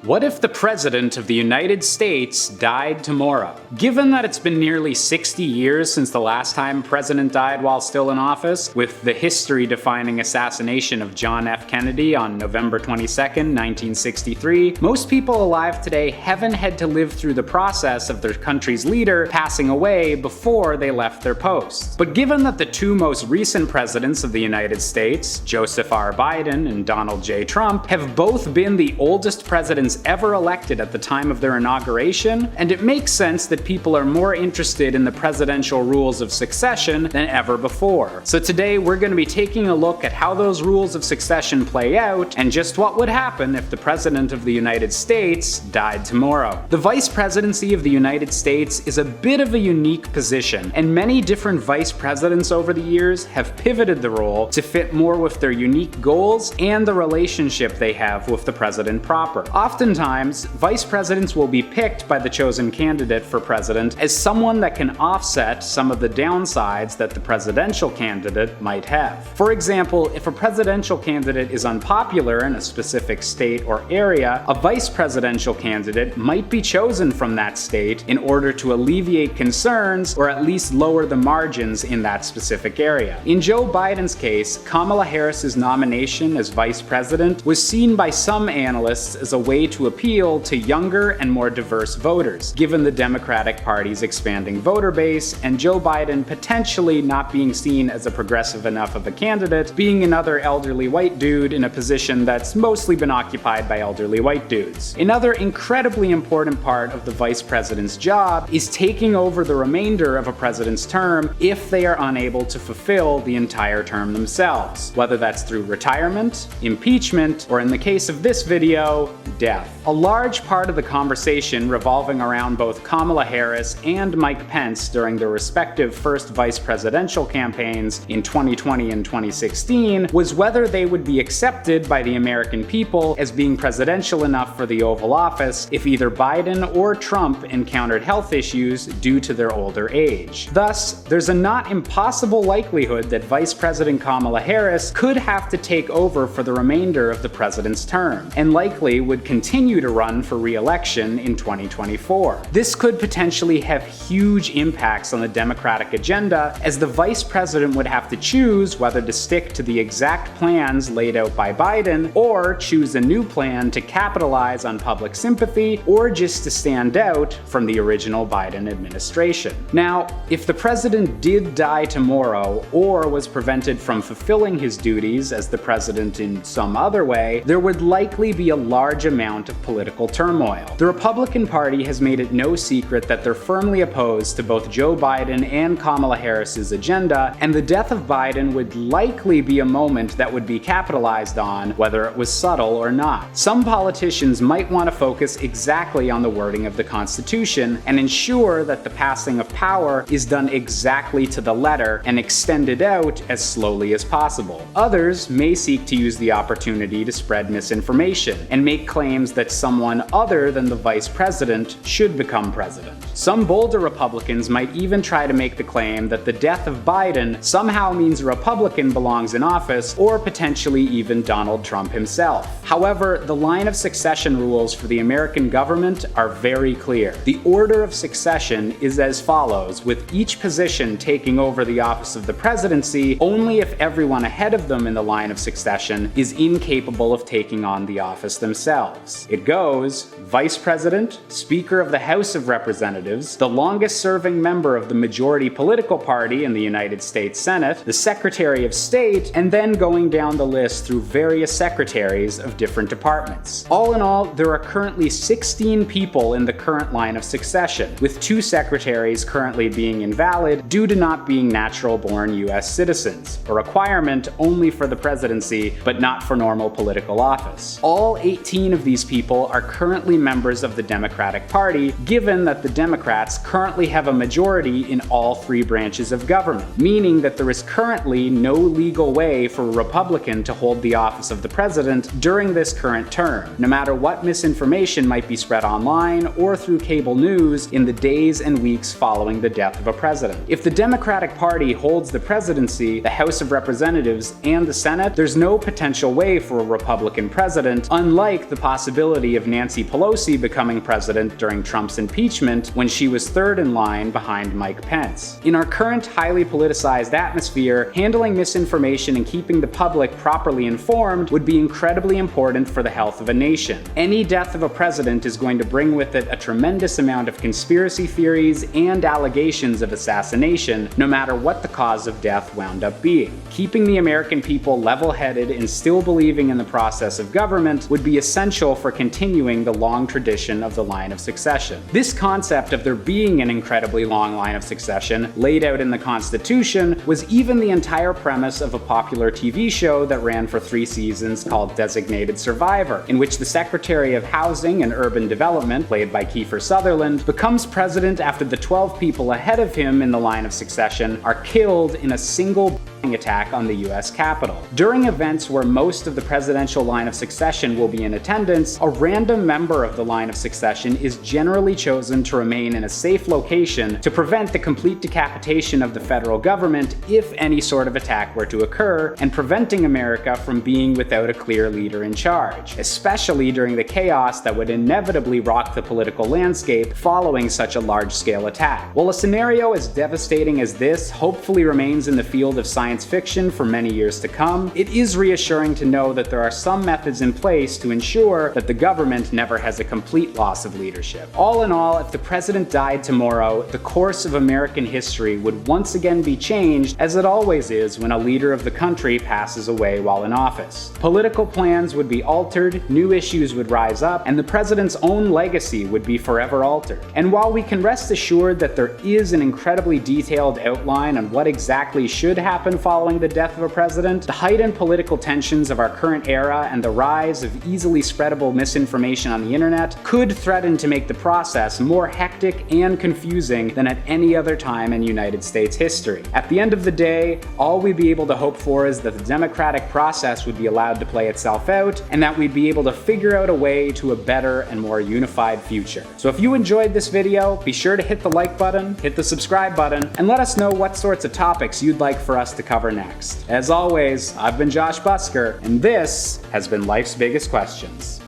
What if the President of the United States died tomorrow? Given that it's been nearly 60 years since the last time a president died while still in office, with the history-defining assassination of John F. Kennedy on November 22nd, 1963, most people alive today haven't had to live through the process of their country's leader passing away before they left their posts. But given that the two most recent presidents of the United States, Joseph R. Biden and Donald J. Trump, have both been the oldest presidents ever elected at the time of their inauguration, and it makes sense that people are more interested in the presidential rules of succession than ever before. So today we're going to be taking a look at how those rules of succession play out, and just what would happen if the President of the United States died tomorrow. The Vice Presidency of the United States is a bit of a unique position, and many different vice presidents over the years have pivoted the role to fit more with their unique goals and the relationship they have with the president proper. Oftentimes, vice presidents will be picked by the chosen candidate for president as someone that can offset some of the downsides that the presidential candidate might have. For example, if a presidential candidate is unpopular in a specific state or area, a vice presidential candidate might be chosen from that state in order to alleviate concerns or at least lower the margins in that specific area. In Joe Biden's case, Kamala Harris's nomination as vice president was seen by some analysts as a way to appeal to younger and more diverse voters, given the Democratic Party's expanding voter base and Joe Biden potentially not being seen as a progressive enough of a candidate, being another elderly white dude in a position that's mostly been occupied by elderly white dudes. Another incredibly important part of the vice president's job is taking over the remainder of a president's term if they are unable to fulfill the entire term themselves, whether that's through retirement, impeachment, or in the case of this video, death. A large part of the conversation revolving around both Kamala Harris and Mike Pence during their respective first vice presidential campaigns in 2020 and 2016 was whether they would be accepted by the American people as being presidential enough for the Oval Office if either Biden or Trump encountered health issues due to their older age. Thus, there's a not impossible likelihood that Vice President Kamala Harris could have to take over for the remainder of the president's term, and likely would continue to run for re-election in 2024. This could potentially have huge impacts on the Democratic agenda, as the vice president would have to choose whether to stick to the exact plans laid out by Biden, or choose a new plan to capitalize on public sympathy, or just to stand out from the original Biden administration. Now, if the president did die tomorrow, or was prevented from fulfilling his duties as the president in some other way, there would likely be a large amount of political turmoil. The Republican Party has made it no secret that they're firmly opposed to both Joe Biden and Kamala Harris's agenda, and the death of Biden would likely be a moment that would be capitalized on, whether it was subtle or not. Some politicians might want to focus exactly on the wording of the Constitution and ensure that the passing of power is done exactly to the letter and extended out as slowly as possible. Others may seek to use the opportunity to spread misinformation and make claims that someone other than the vice president should become president. Some bolder Republicans might even try to make the claim that the death of Biden somehow means a Republican belongs in office, or potentially even Donald Trump himself. However, the line of succession rules for the American government are very clear. The order of succession is as follows, with each position taking over the office of the presidency only if everyone ahead of them in the line of succession is incapable of taking on the office themselves. It goes Vice President, Speaker of the House of Representatives, the longest-serving member of the majority political party in the United States Senate, the Secretary of State, and then going down the list through various secretaries of different departments. All in all, there are currently 16 people in the current line of succession, with 2 secretaries currently being invalid due to not being natural-born US citizens, a requirement only for the presidency but not for normal political office. All 18 of these people are currently members of the Democratic Party, given that the Democrats currently have a majority in all 3 branches of government, meaning that there is currently no legal way for a Republican to hold the office of the president during this current term, no matter what misinformation might be spread online or through cable news in the days and weeks following the death of a president. If the Democratic Party holds the presidency, the House of Representatives, and the Senate, there's no potential way for a Republican president, unlike the possibility possibility of Nancy Pelosi becoming president during Trump's impeachment when she was third in line behind Mike Pence. In our current highly politicized atmosphere, handling misinformation and keeping the public properly informed would be incredibly important for the health of a nation. Any death of a president is going to bring with it a tremendous amount of conspiracy theories and allegations of assassination, no matter what the cause of death wound up being. Keeping the American people level-headed and still believing in the process of government would be essential for continuing the long tradition of the line of succession. This concept of there being an incredibly long line of succession, laid out in the Constitution, was even the entire premise of a popular TV show that ran for 3 seasons called Designated Survivor, in which the Secretary of Housing and Urban Development, played by Kiefer Sutherland, becomes president after the 12 people ahead of him in the line of succession are killed in a single attack on the US Capitol. During events where most of the presidential line of succession will be in attendance, a random member of the line of succession is generally chosen to remain in a safe location to prevent the complete decapitation of the federal government if any sort of attack were to occur, and preventing America from being without a clear leader in charge, especially during the chaos that would inevitably rock the political landscape following such a large-scale attack. While a scenario as devastating as this hopefully remains in the field of science fiction for many years to come, it is reassuring to know that there are some methods in place to ensure that the government never has a complete loss of leadership. All in all, if the president died tomorrow, the course of American history would once again be changed, as it always is when a leader of the country passes away while in office. Political plans would be altered, new issues would rise up, and the president's own legacy would be forever altered. And while we can rest assured that there is an incredibly detailed outline on what exactly should happen following the death of a president, the heightened political tensions of our current era and the rise of easily spreadable misinformation on the internet could threaten to make the process more hectic and confusing than at any other time in United States history. At the end of the day, all we'd be able to hope for is that the democratic process would be allowed to play itself out, and that we'd be able to figure out a way to a better and more unified future. So if you enjoyed this video, be sure to hit the like button, hit the subscribe button, and let us know what sorts of topics you'd like for us to cover next. As always, I've been Josh Busker, and this has been Life's Biggest Questions.